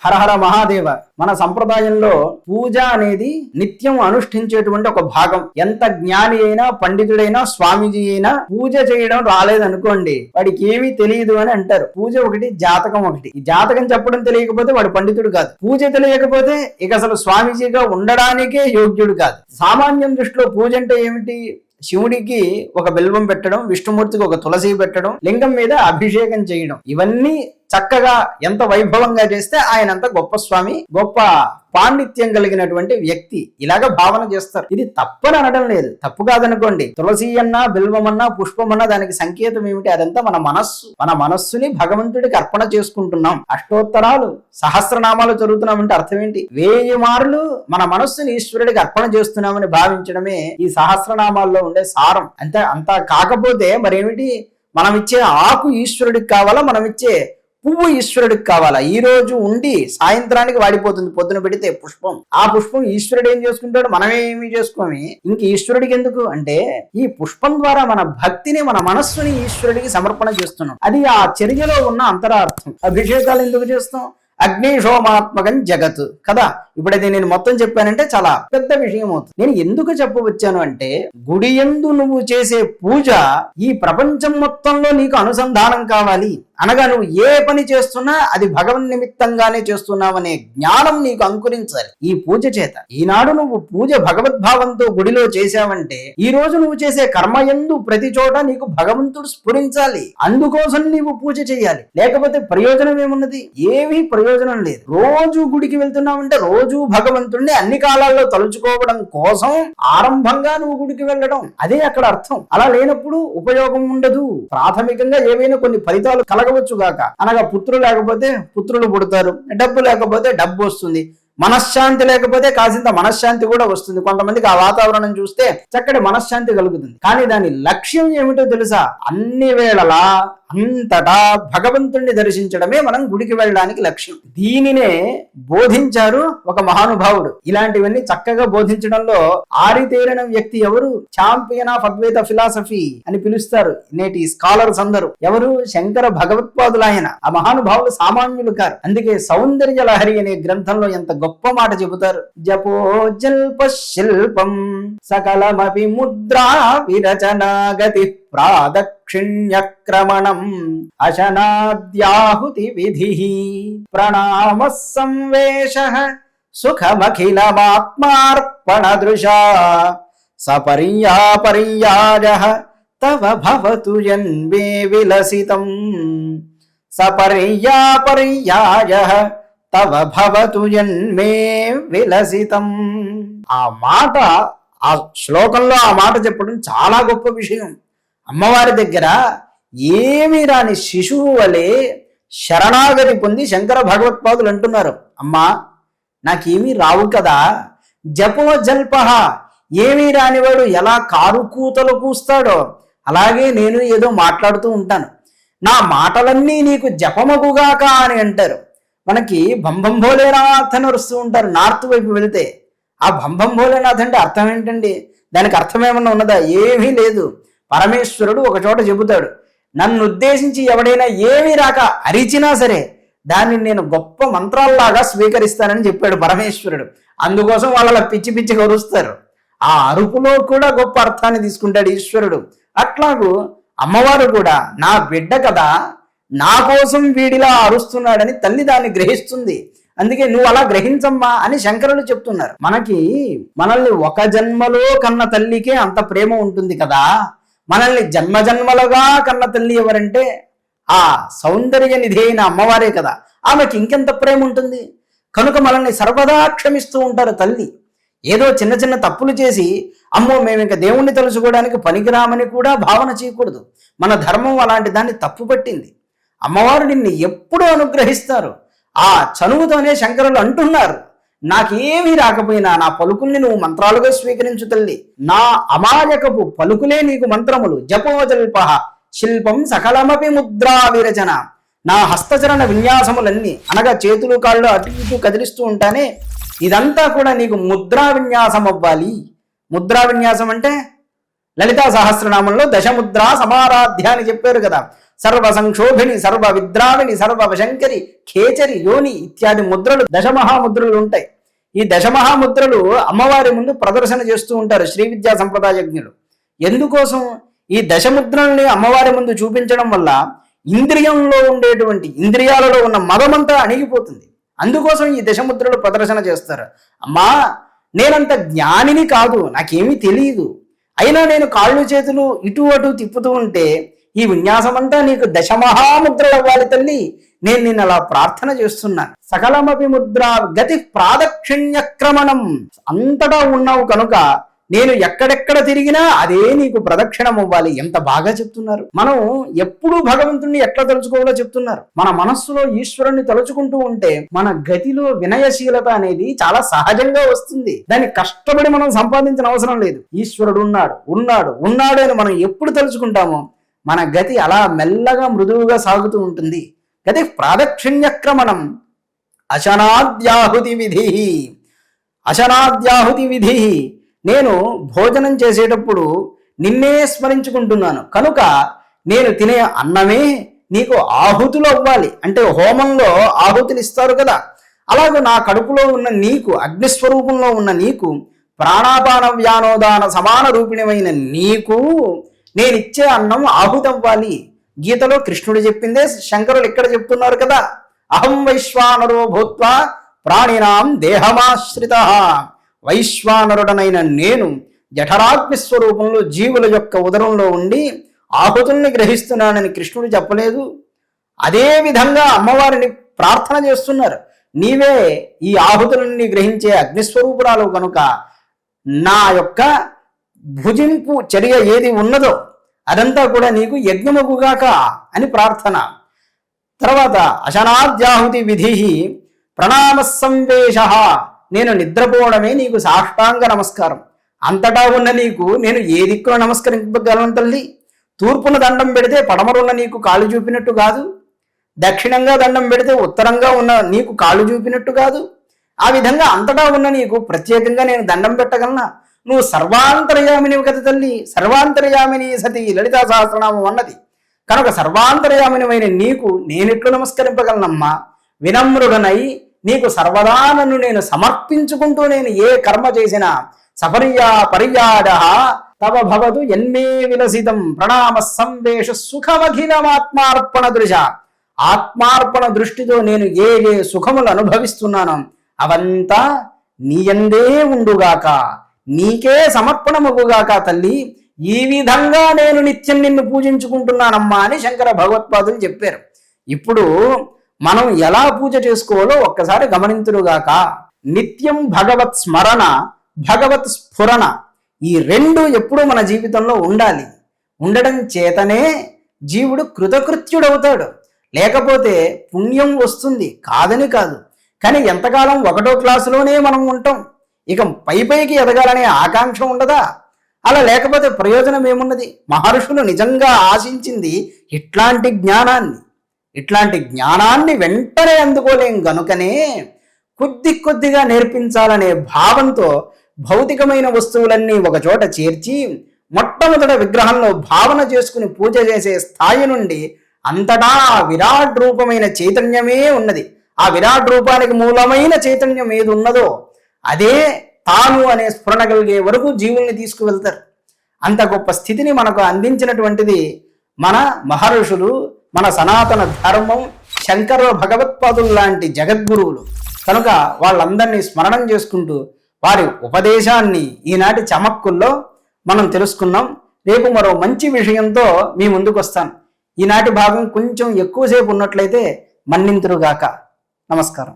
హరహర మహాదేవ. మన సంప్రదాయంలో పూజ అనేది నిత్యం అనుష్ఠించేటువంటి ఒక భాగం. ఎంత జ్ఞాని అయినా పండితుడైనా స్వామీజీ అయినా పూజ చేయడం రాలేదనుకోండి, వాడికి ఏమీ తెలియదు అని అంటారు. పూజ ఒకటి, జాతకం ఒకటి. ఈ జాతకం చెప్పడం తెలియకపోతే వాడు పండితుడు కాదు. పూజ తెలియకపోతే ఇక అసలు స్వామీజీగా ఉండడానికే యోగ్యుడు కాదు. సామాన్యం దృష్టిలో పూజ అంటే ఏమిటి? శివుడికి ఒక బిల్వం పెట్టడం, విష్ణుమూర్తికి ఒక తులసి పెట్టడం, లింగం మీద అభిషేకం చేయడం, ఇవన్నీ చక్కగా ఎంత వైభవంగా చేస్తే ఆయన అంత గొప్ప స్వామి, గొప్ప పాండిత్యం కలిగినటువంటి వ్యక్తి, ఇలాగ భావన చేస్తారు. ఇది తప్పని అనడం లేదు, తప్పు కాదనుకోండి. తులసి అన్నా, బిల్వమన్నా, పుష్పమన్నా దానికి సంకేతం ఏమిటి? అదంతా మన మనస్సు. మన మనస్సుని భగవంతుడికి అర్పణ చేసుకుంటున్నాం. అష్టోత్తరాలు, సహస్రనామాలు చదువుతున్నామంటే అర్థం ఏంటి? 1000 మార్లు మన మనస్సుని ఈశ్వరుడికి అర్పణ చేస్తున్నామని భావించడమే ఈ సహస్రనామాల్లో ఉండే సారం. అంతా కాకపోతే మరేమిటి? మనం ఇచ్చే ఆకు ఈశ్వరుడికి కావాలా, మనం ఇచ్చే పువ్వు ఈశ్వరుడికి కావాలా? ఈ రోజు ఉండి సాయంత్రానికి వాడిపోతుంది, పొద్దున పెడితే పుష్పం. ఆ పుష్పం ఈశ్వరుడు ఏం చేసుకుంటాడు? మనమేమి చేసుకోమి. ఇంక ఈశ్వరుడికి ఎందుకు అంటే, ఈ పుష్పం ద్వారా మన భక్తిని, మన మనస్సుని ఈశ్వరుడికి సమర్పణ చేస్తున్నాం. అది ఆ చర్యలో ఉన్న అంతరార్థం. అభిషేకాలు ఎందుకు చేస్తాం? అగ్నిశోమాత్మకం జగత్ కదా. ఇప్పుడు అది నేను మొత్తం చెప్పానంటే చాలా పెద్ద విషయం అవుతుంది. నేను ఎందుకు చెప్పవచ్చాను అంటే, గుడి యందు నువ్వు చేసే పూజ ఈ ప్రపంచం మొత్తంలో నీకు అనుసంధానం కావాలి అనగా, నువ్వు ఏ పని చేస్తున్నా అది భగవన్ నిమిత్తంగానే చేస్తున్నావనే జ్ఞానం నీకు అంకురించాలి ఈ పూజ చేత. ఈనాడు నువ్వు పూజ భగవద్భావంతో గుడిలో చేశావంటే, ఈ రోజు నువ్వు చేసే కర్మయందు ప్రతి చోట నీకు భగవంతుడు స్ఫురించాలి. అందుకోసం నీవు పూజ చేయాలి. లేకపోతే ప్రయోజనం ఏమున్నది? ఏమీ ప్రయోజనం లేదు. రోజు గుడికి వెళ్తున్నావంటే రోజు భగవంతుడిని అన్ని కాలాల్లో తలుచుకోవడం కోసం ఆరంభంగా నువ్వు గుడికి వెళ్ళడం, అదే అక్కడ అర్థం. అలా లేనప్పుడు ఉపయోగం ఉండదు. ప్రాథమికంగా ఏవైనా కొన్ని ఫలితాలు కలగవచ్చు గాక, అనగా పుత్రులు లేకపోతే పుత్రులు పుడతారు, డబ్బు లేకపోతే డబ్బు వస్తుంది, మనశ్శాంతి లేకపోతే కాసింత మనశ్శాంతి కూడా వస్తుంది. కొంతమందికి ఆ వాతావరణం చూస్తే చక్కటి మనశ్శాంతి కలుగుతుంది. కానీ దాని లక్ష్యం ఏమిటో తెలుసా? అన్ని వేళలా అంతటా భగవంతుణ్ణి దర్శించడమే మనం గుడికి వెళ్ళడానికి లక్ష్యం. దీనినే బోధించారు ఒక మహానుభావుడు. ఇలాంటివన్నీ చక్కగా బోధించడంలో ఆరితేరిన వ్యక్తి ఎవరు? ఛాంపియన్ ఆఫ్ అద్వైత ఫిలాసఫీ అని పిలుస్తారు నేటి స్కాలర్స్ అందరూ. ఎవరు? శంకర భగవత్పాదులు ఆయన. ఆ మహానుభావులు సామాన్యులు కారు. అందుకే సౌందర్య లహరి అనే గ్రంథంలో ఎంత గొప్ప మాట చెబుతారు. జపో జల్ప శిల్పం సకలమపి ముద్రా విరచనాగతి ప్రాదక్షిణ్యక్రమణం అశనాద్యాహుతి విధి ప్రణామ సంవేశః సుఖమఖిలమాత్మార్పణ దృశా సపర్యాపర్యాయః తవ భవతు జన్మే విలసితం సపర్యాపర్యాయః తవ భవతు జన్మే విలసితం. ఆ మాట, ఆ శ్లోకంలో ఆ మాట చెప్పడం చాలా గొప్ప విషయం. అమ్మవారి దగ్గర ఏమీ రాని శిశువు వలె శరణాగతి పొంది శంకర భగవత్పాదులు అంటున్నారు, అమ్మా నాకేమీ రావు కదా. జపో జల్పహ, ఏమీ రానివాడు ఎలా కారు కూతలు కూస్తాడో అలాగే నేను ఏదో మాట్లాడుతూ ఉంటాను, నా మాటలన్నీ నీకు జపమగుగాక అని అంటారు. మనకి భంభం భోలేనాథ్ అని వస్తూ ఉంటారు నార్త్ వైపు వెళితే. ఆ భంభం భోలేనాథ్ అంటే అర్థం ఏంటండి? దానికి అర్థం ఏమన్నా ఉన్నదా? ఏమీ లేదు. పరమేశ్వరుడు ఒక చోట చెబుతాడు, నన్ను ఉద్దేశించి ఎవడైనా ఏమీ రాక అరిచినా సరే దాన్ని నేను గొప్ప మంత్రాల్లాగా స్వీకరిస్తానని చెప్పాడు పరమేశ్వరుడు. అందుకోసం వాళ్ళ పిచ్చి పిచ్చి కరుస్తారు. ఆ అరుపులో కూడా గొప్ప అర్థాన్ని తీసుకుంటాడు ఈశ్వరుడు. అట్లాగూ అమ్మవారు కూడా నా బిడ్డ కదా, నా కోసం వీడిలా అరుస్తున్నాడని తల్లి దాన్ని గ్రహిస్తుంది. అందుకే నువ్వు అలా గ్రహించమ్మా అని శంకరులు చెప్తున్నారు. మనల్ని ఒక జన్మలో కన్న తల్లికే అంత ప్రేమ ఉంటుంది కదా, మనల్ని జన్మ జన్మలుగా కన్న తల్లి ఎవరంటే ఆ సౌందర్య నిధి అయిన అమ్మవారే కదా. ఆమెకి ఇంకెంత ప్రేమ ఉంటుంది. కనుక మనల్ని సర్వదా క్షమిస్తూ ఉంటారు తల్లి. ఏదో చిన్న చిన్న తప్పులు చేసి అమ్మో మేము ఇంకా దేవుణ్ణి తలుచుకోవడానికి పనికిరామని కూడా భావన చేయకూడదు. మన ధర్మం అలాంటి దాన్ని తప్పు పట్టింది. అమ్మవారు నిన్ను ఎప్పుడూ అనుగ్రహిస్తారు. ఆ చనువుతోనే శంకరులు అంటున్నారు, నాకేమీ రాకపోయినా నా పలుకుల్ని నువ్వు మంత్రాలుగా స్వీకరించు తల్లి, నా అమాయకపు పలుకులే నీకు మంత్రములు. జపోజల్పహ శిల్పం సకలమపి ముద్రా విరచన, నా హస్తచరణ విన్యాసములన్నీ అనగా చేతులు కాళ్ళు అటు ఇటు కదిలిస్తూ ఉంటానే ఇదంతా కూడా నీకు ముద్రా విన్యాసం అవ్వాలి. ముద్రా విన్యాసం అంటే లలితా సహస్రనామంలో దశముద్రా సమారాధ్య అని చెప్పారు కదా. సర్వ సంక్షోభిణి, సర్వ విద్రావిణి, సర్వ వశంకరి, ఖేచరి, యోని ఇత్యాది ముద్రలు దశమహాముద్రలు ఉంటాయి. ఈ దశమహాముద్రలు అమ్మవారి ముందు ప్రదర్శన చేస్తూ ఉంటారు శ్రీ విద్యా సంప్రదాయజ్ఞులు. ఎందుకోసం? ఈ దశముద్రల్ని అమ్మవారి ముందు చూపించడం వల్ల ఇంద్రియంలో ఉండేటువంటి ఇంద్రియాలలో ఉన్న మదమంతా అణిగిపోతుంది. అందుకోసం ఈ దశముద్రలు ప్రదర్శన చేస్తారు. అమ్మా, నేనంత జ్ఞానిని కాదు, నాకేమీ తెలియదు, అయినా నేను కాళ్ళు చేతులు ఇటు అటు తిప్పుతూ ఉంటే ఈ విన్యాసమంతా నీకు దశమహాముద్రలు అవ్వాలి తల్లి, నేను నిన్ను అలా ప్రార్థన చేస్తున్నాను. సకలమపి ముద్ర గతి ప్రాదక్షిణ్యక్రమణం, అంతటా ఉన్నావు కనుక నేను ఎక్కడెక్కడ తిరిగినా అదే నీకు ప్రదక్షిణం అవ్వాలి. ఎంత బాగా చెప్తున్నారు. మనం ఎప్పుడూ భగవంతుణ్ణి ఎట్లా తలుచుకోవాలో చెప్తున్నారు. మన మనస్సులో ఈశ్వరుణ్ణి తలుచుకుంటూ ఉంటే మన గతిలో వినయశీలత అనేది చాలా సహజంగా వస్తుంది. దాన్ని కష్టపడి మనం సంపాదించిన అవసరం లేదు. ఈశ్వరుడు ఉన్నాడు ఉన్నాడు ఉన్నాడు అని మనం ఎప్పుడు తలుచుకుంటామో మన గతి అలా మెల్లగా మృదువుగా సాగుతూ ఉంటుంది. గతి ప్రాదక్షిణ్యక్రమణం అశనాద్యాహుతి విధి. అశనాద్యాహుతి విధి, నేను భోజనం చేసేటప్పుడు నిన్నే స్మరించుకుంటున్నాను కనుక నేను తినే అన్నమే నీకు ఆహుతులు అవ్వాలి. అంటే హోమంలో ఆహుతులు ఇస్తారు కదా, అలాగే నా కడుపులో ఉన్న నీకు, అగ్నిస్వరూపంలో ఉన్న నీకు, ప్రాణాపాన వ్యానోదాన సమాన రూపిణమైన నీకు నేనిచ్చే అన్నం ఆహుతవ్వాలి. గీతలో కృష్ణుడు చెప్పిందే శంకరులు ఇక్కడ చెప్తున్నారు కదా. అహం వైశ్వానరో భూత్వా ప్రాణినాం దేహమాశ్రిత. వైశ్వానరుడనైన నేను జఠరాగ్ని స్వరూపంలో జీవుల యొక్క ఉదరంలో ఉండి ఆహుతుల్ని గ్రహిస్తున్నానని కృష్ణుడు చెప్పలేదు? అదే విధంగా అమ్మవారిని ప్రార్థన చేస్తున్నారు. నీవే ఈ ఆహుతులని గ్రహించే అగ్నిస్వరూపురాలు కనుక నా యొక్క భుజింపు చర్య ఏది ఉన్నదో అదంతా కూడా నీకు యజ్ఞమగుగాక అని ప్రార్థన. తర్వాత అశనాద్యాహుతి విధి ప్రణామ సంవేశ, నేను నిద్రపోవడమే నీకు సాష్టాంగ నమస్కారం. అంతటా ఉన్న నీకు నేను ఏ దిక్కున నమస్కరించగలను తల్లి? తూర్పున దండం పెడితే పడమరున్న నీకు కాలు చూపినట్టు కాదు, దక్షిణంగా దండం పెడితే ఉత్తరంగా ఉన్న నీకు కాలు చూపినట్టు కాదు. ఆ విధంగా అంతటా ఉన్న నీకు ప్రత్యేకంగా నేను దండం పెట్టగలనా? నువ్వు సర్వాంతర్యామినివి కదా తల్లి. సర్వాంతర్యామిని సతి లలితా సహస్రనామం అన్నది కనుక సర్వాంతర్యామినివైన నీకు నేనెట్లు నమస్కరింపగలనమ్మా? వినమ్రుడనై నీకు సర్వదా నన్ను నేను సమర్పించుకుంటూ నేను ఏ కర్మ చేసినా సపర్యా పర్యాడ తవ భవదు ఎన్మే విలసితం ప్రణామ సంవేష సుఖమఖిలమాత్మార్పణ దృశ. ఆత్మార్పణ దృష్టితో నేను ఏ ఏ సుఖములు అనుభవిస్తున్నానో అవంతా నీయందే ఉండుగాక, నీకే సమర్పణమగుగాక తల్లి. ఈ విధంగా నేను నిత్యం నిన్ను పూజించుకుంటున్నానమ్మా అని శంకర భగవత్పాదులు చెప్పారు. ఇప్పుడు మనం ఎలా పూజ చేసుకోవాలో ఒక్కసారి గమనించురుగాక. నిత్యం భగవత్ స్మరణ, భగవత్ స్ఫురణ, ఈ రెండు ఎప్పుడూ మన జీవితంలో ఉండాలి. ఉండడం చేతనే జీవుడు కృతకృత్యుడవుతాడు. లేకపోతే పుణ్యం వస్తుంది కాదని కాదు, కానీ ఎంతకాలం ఒకటో క్లాసులోనే మనం ఉంటాం. ఇక పైకి ఎదగాలనే ఆకాంక్ష ఉండదా? అలా లేకపోతే ప్రయోజనం ఏమున్నది? మహర్షులు నిజంగా ఆశించింది ఇట్లాంటి జ్ఞానాన్ని వెంటనే అందుకోలేం గనుకనే కొద్దిగా నేర్పించాలనే భావంతో భౌతికమైన వస్తువులన్నీ ఒకచోట చేర్చి మొట్టమొదట విగ్రహంలో భావన చేసుకుని పూజ చేసే స్థాయి నుండి అంతటా విరాట్ రూపమైన చైతన్యమే ఉన్నది. ఆ విరాట్ రూపానికి మూలమైన చైతన్యం ఏది ఉన్నదో అదే తాను అనే స్ఫురణ కలిగే వరకు జీవుల్ని తీసుకువెళ్తారు. అంత గొప్ప స్థితిని మనకు అందించినటువంటిది మన మహర్షులు, మన సనాతన ధర్మం, శంకర భగవత్పాదులు లాంటి జగద్గురువులు. కనుక వాళ్ళందరినీ స్మరణం చేసుకుంటూ వారి ఉపదేశాన్ని ఈనాటి చమక్కుల్లో మనం తెలుసుకున్నాం. రేపు మరో మంచి విషయంతో మీ ముందుకు వస్తాను. ఈనాటి భాగం కొంచెం ఎక్కువసేపు ఉన్నట్లయితే మన్నింతురుగాక. నమస్కారం.